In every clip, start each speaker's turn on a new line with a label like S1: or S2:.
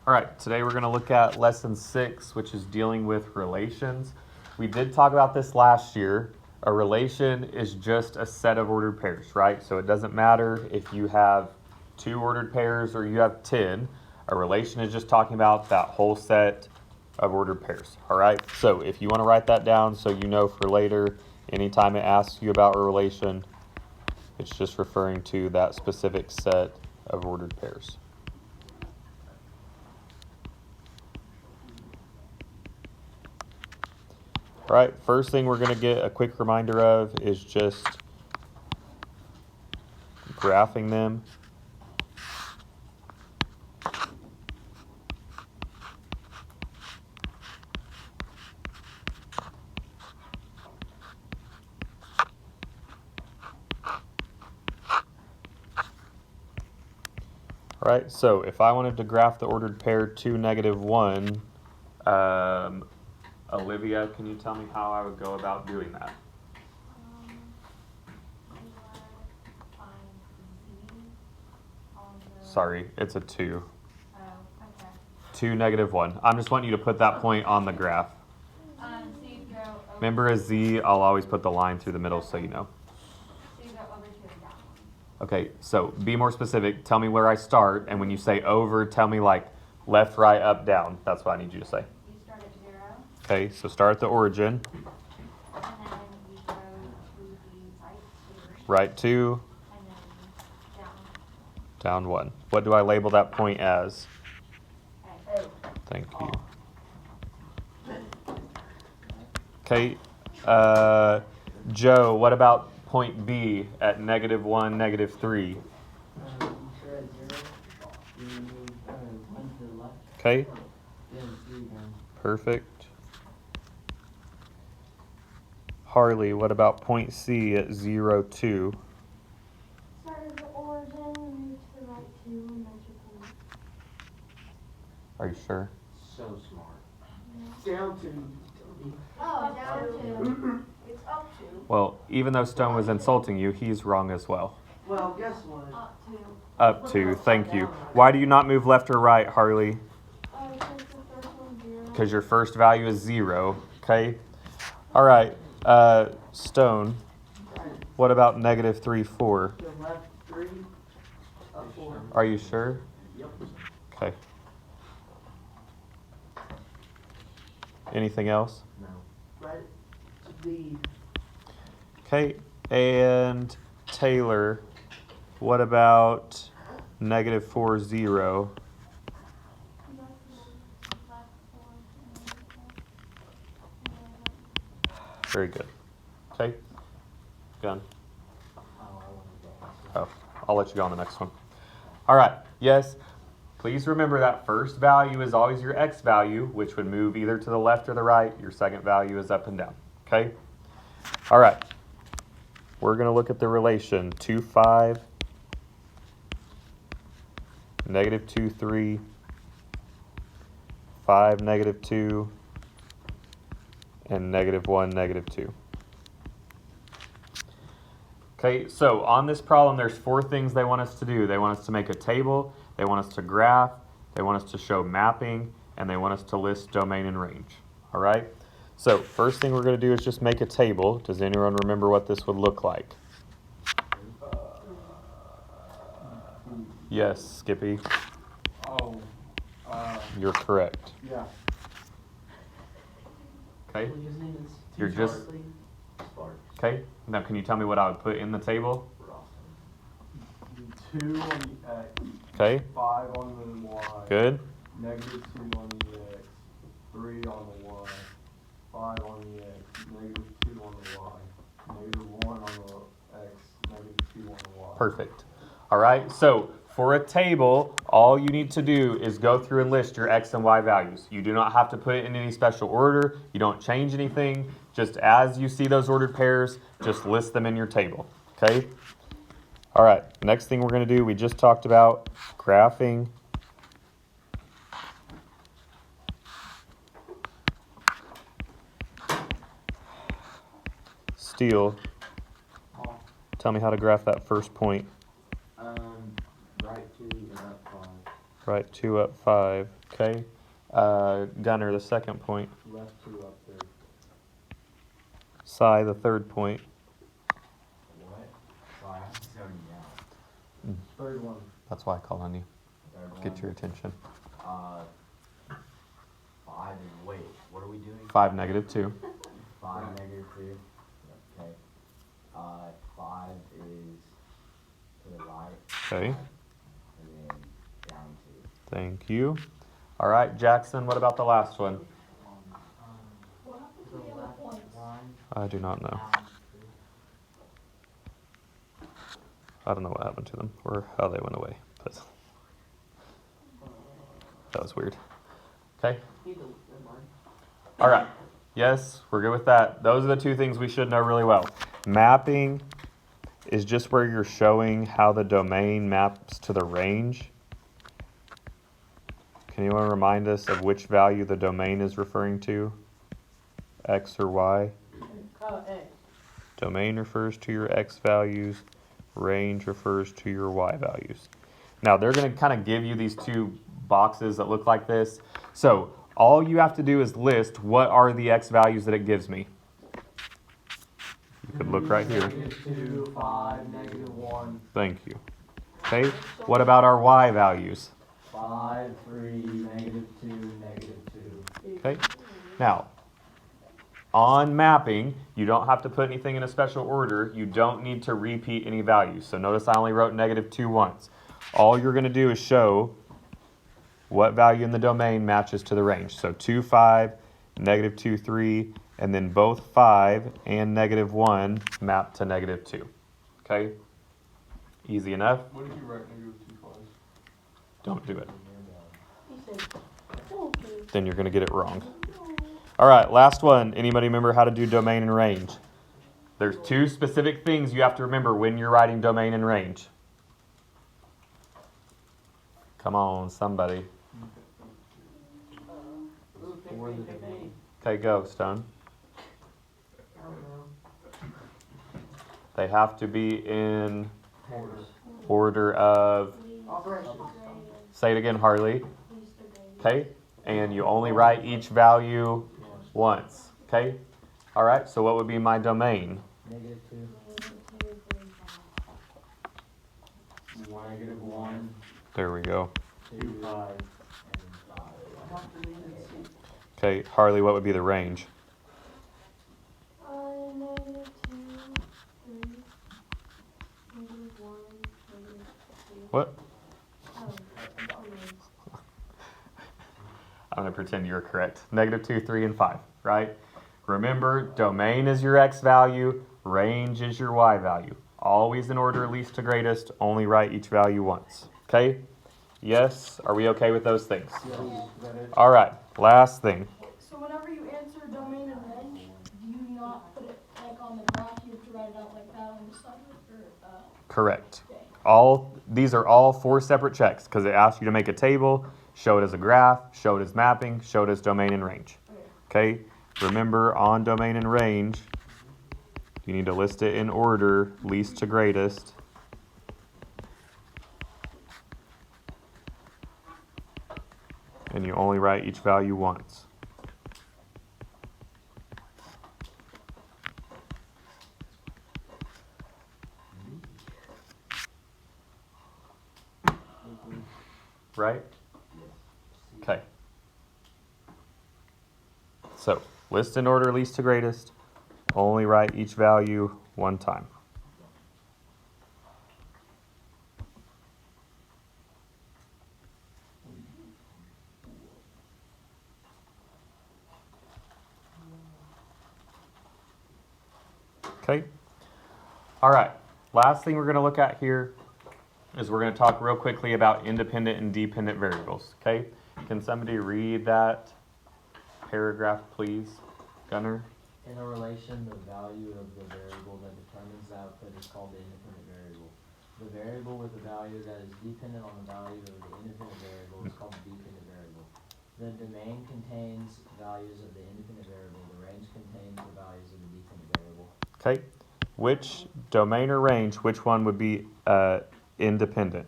S1: All right, today we're going to look at lesson 6, which is dealing with relations. We did talk about this last year. A relation is just a set of ordered pairs, right? So it doesn't matter if you have 2 ordered pairs or you have 10. A relation is just talking about that whole set of ordered pairs, all right? So if you want to write that down so you know for later, anytime it asks you about a relation, it's just referring to that specific set of ordered pairs. All right, first thing we're going to get a quick reminder of is just graphing them. All right, so if I wanted to graph the ordered pair 2, -1, Olivia, can you tell me how I would go about doing that? Sorry, it's a 2.
S2: Oh, okay.
S1: 2, -1. I'm just wanting you to put that point on the graph.
S2: So you go over.
S1: Remember a Z, I'll always put the line through the middle so you know.
S2: So you go over to the down one.
S1: Okay, so be more specific. Tell me where I start, and when you say over, tell me like left, right, up, down. That's what I need you to say.
S2: You start at 0.
S1: Okay, so start at the origin.
S2: And then you go to the
S1: Right 2,
S2: and then down.
S1: down 1. What do I label that point as?
S2: Okay.
S1: Thank you. Okay, Joe, what about point B at -1, -3? Okay, perfect. Harley, what about point C at 0, 2?
S2: Start at the origin, move to the right 2, and measure point.
S1: Are you sure?
S3: So smart. Down to.
S2: Oh, down 2. It's up 2.
S1: Well, even though Stone was insulting you, he's wrong as well.
S3: Well, guess what?
S2: Up 2.
S1: Up 2, thank you. Why do you not move left or right, Harley?
S2: Because the first one's 0.
S1: Because your first value is 0, okay? All right, Stone, what about -3, 4?
S3: The left 3, up 4.
S1: Are you sure?
S3: Yep.
S1: Okay. Anything else?
S3: No. Right to the.
S1: Okay, and Taylor, what about -4, 0? Very good. Okay, done. Oh, I'll let you go on the next one. All right, yes, please remember that first value is always your x value, which would move either to the left or the right. Your second value is up and down, okay? All right, we're going to look at the relation 2, 5, -2, 3, 5, -2, and -1, -2. Okay, so on this problem, there's 4 things they want us to do. They want us to make a table, they want us to graph, they want us to show mapping, and they want us to list domain and range. All right? So first thing we're going to do is just make a table. Does anyone remember what this would look like? Yes, Skippy,
S4: Oh,
S1: you're correct.
S4: yeah.
S1: Okay,
S3: His name is
S1: You're just-
S3: Sparks.
S1: okay. Now can you tell me what I would put in the table?
S4: 2 on the X,
S1: Okay,
S4: 5 on the Y.
S1: good.
S4: -2 on the X, 3 on the Y, 5 on the X, -2 on the Y, -1 on the X, -2 on the Y.
S1: Perfect. All right, so for a table, all you need to do is go through and list your x and y values. You do not have to put it in any special order. You don't change anything. Just as you see those ordered pairs, just list them in your table, okay? All right, next thing we're going to do, we just talked about graphing. Steele, tell me how to graph that first point.
S3: Right 2 and up 5.
S1: Right 2 up 5. Okay. Gunner, the second point.
S4: Left 2 up there.
S1: Cy, the third point.
S5: What? Sorry, I'm zoning out.
S4: Third one.
S1: That's why I called on you.
S5: Third one.
S1: Get your attention.
S5: 5 is, wait, what are we doing?
S1: 5, negative 2.
S5: 5, negative 2. Okay. 5 is to the right.
S1: Okay.
S5: And then down 2.
S1: Thank you. All right, Jackson, what about the last one?
S2: What happened to the other points?
S1: I do not know. I don't know what happened to them or how they went away, but that was weird. Okay. All right. Yes, we're good with that. Those are the two things we should know really well. Mapping is just where you're showing how the domain maps to the range. Can anyone remind us of which value the domain is referring to? X or Y?
S3: A.
S1: Domain refers to your X values. Range refers to your Y values. Now, they're going to kind of give you these two boxes that look like this. So, all you have to do is list what are the X values that it gives me. You could look right here.
S4: -2, 5, -1.
S1: Thank you. Okay, what about our Y values?
S4: 5, 3, -2, -2.
S1: Okay, now, on mapping, you don't have to put anything in a special order. You don't need to repeat any values. So notice I only wrote -2 once. All you're going to do is show what value in the domain matches to the range. So 2, 5, -2, 3, and then both 5 and -1 map to -2. Okay? Easy enough?
S4: What did you write -2 twice?
S1: Don't do it.
S2: He said, okay.
S1: Then you're going to get it wrong. All right, last one. Anybody remember how to do domain and range? There's two specific things you have to remember when you're writing domain and range. Come on, somebody. Okay, go, Stone. They have to be in order of,
S3: Operations.
S1: say it again, Harley.
S2: Least the grade.
S1: Okay, and you only write each value once. Okay, all right, so what would be my domain?
S5: -2.
S4: -1.
S1: There we go.
S4: 2, 5.
S5: And 5.
S1: Okay, Harley, what would be the range?
S2: -2, 3, -1, -2.
S1: What?
S2: Oh,
S1: I'm going to pretend you're correct. -2, 3, and 5, right? Remember, domain is your X value, range is your Y value. Always in order least to greatest, only write each value once. Okay? Yes? Are we okay with those things? All right, last thing.
S2: So whenever you answer domain and range, do you not put it like on the graph? You have to write it out like that on the side or
S1: Correct.
S2: okay.
S1: These are all 4 separate checks because it asks you to make a table, show it as a graph, show it as mapping, show it as domain and range. Okay? Remember, on domain and range, you need to list it in order, least to greatest. And you only write each value once. Right? Okay. So, list in order least to greatest. Only write each value one time. Okay? All right. Last thing we're going to look at here is we're going to talk real quickly about independent and dependent variables. Okay? Can somebody read that paragraph, please? Gunner?
S5: In a relation, the value of the variable that determines the output is called the independent variable. The variable with a value that is dependent on the value of the independent variable is called the dependent variable. The domain contains values of the independent variable. The range contains the values of the dependent variable.
S1: Okay. Which domain or range, which one would be independent?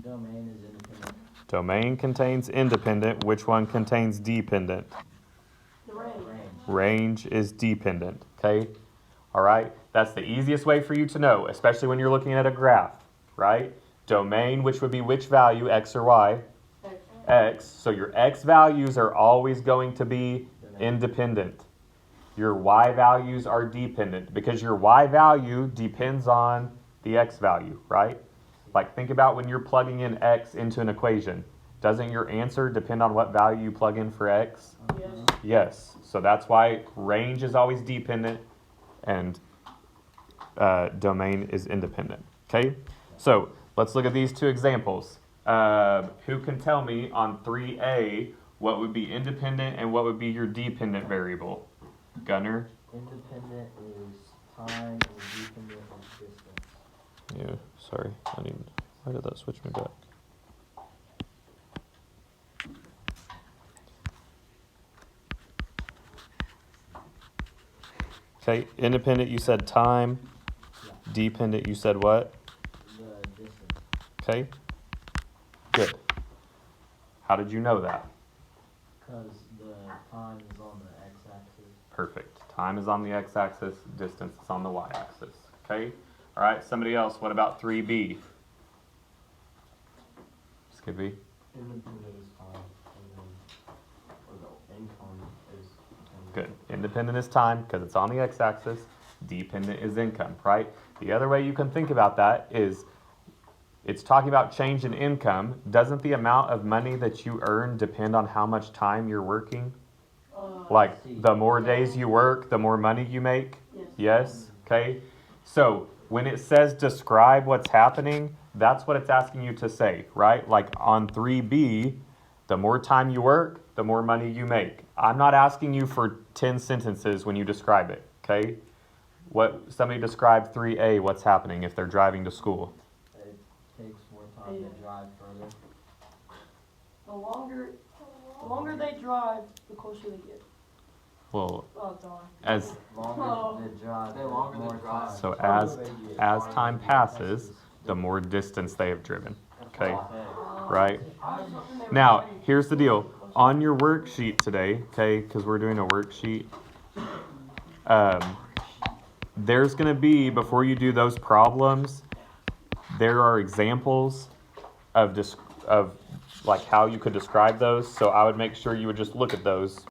S5: Domain is independent.
S1: Domain contains independent. Which one contains dependent?
S2: The range.
S1: Range is dependent, okay? All right, that's the easiest way for you to know, especially when you're looking at a graph, right? Domain, which would be which value, x or y? X. So your x values are always going to be independent. Your y values are dependent because your y value depends on the x value, right? Like think about when you're plugging in x into an equation. Doesn't your answer depend on what value you plug in for x?
S2: Yes.
S1: Yes. So that's why range is always dependent and domain is independent. Okay? So let's look at these two examples. Who can tell me on 3A what would be independent and what would be your dependent variable? Gunner?
S5: Independent is time and dependent is distance.
S1: Yeah, sorry. Why did that switch me back? Okay, independent you said time.
S5: Yeah.
S1: Dependent you said what?
S5: The distance.
S1: Okay. Good. How did you know that?
S5: Because the time is on the x-axis.
S1: Perfect. Time is on the x-axis, distance is on the y-axis. Okay? All right, somebody else. What about 3B? Skippy?
S4: Independent is time, and then, or the income is.
S1: Good. Independent is time because it's on the x-axis. Dependent is income, right? The other way you can think about that is it's talking about change in income. Doesn't the amount of money that you earn depend on how much time you're working? Like the more days you work, the more money you make?
S2: Yes.
S1: Yes? Okay. So when it says describe what's happening, that's what it's asking you to say, right? Like on 3B, the more time you work, the more money you make. I'm not asking you for 10 sentences when you describe it, okay? Somebody describe 3A, what's happening if they're driving to school.
S5: It takes more time to drive further.
S2: The longer they drive, the closer they get.
S1: Well,
S2: Oh, darn.
S1: as
S5: Longer the drive,
S4: The longer the
S5: more
S4: drive.
S5: time.
S1: so as time passes, the more distance they have driven, okay? Right? Now, here's the deal. On your worksheet today, okay, because we're doing a worksheet, there's going to be, before you do those problems, there are examples of like how you could describe those. So I would make sure you would just look at those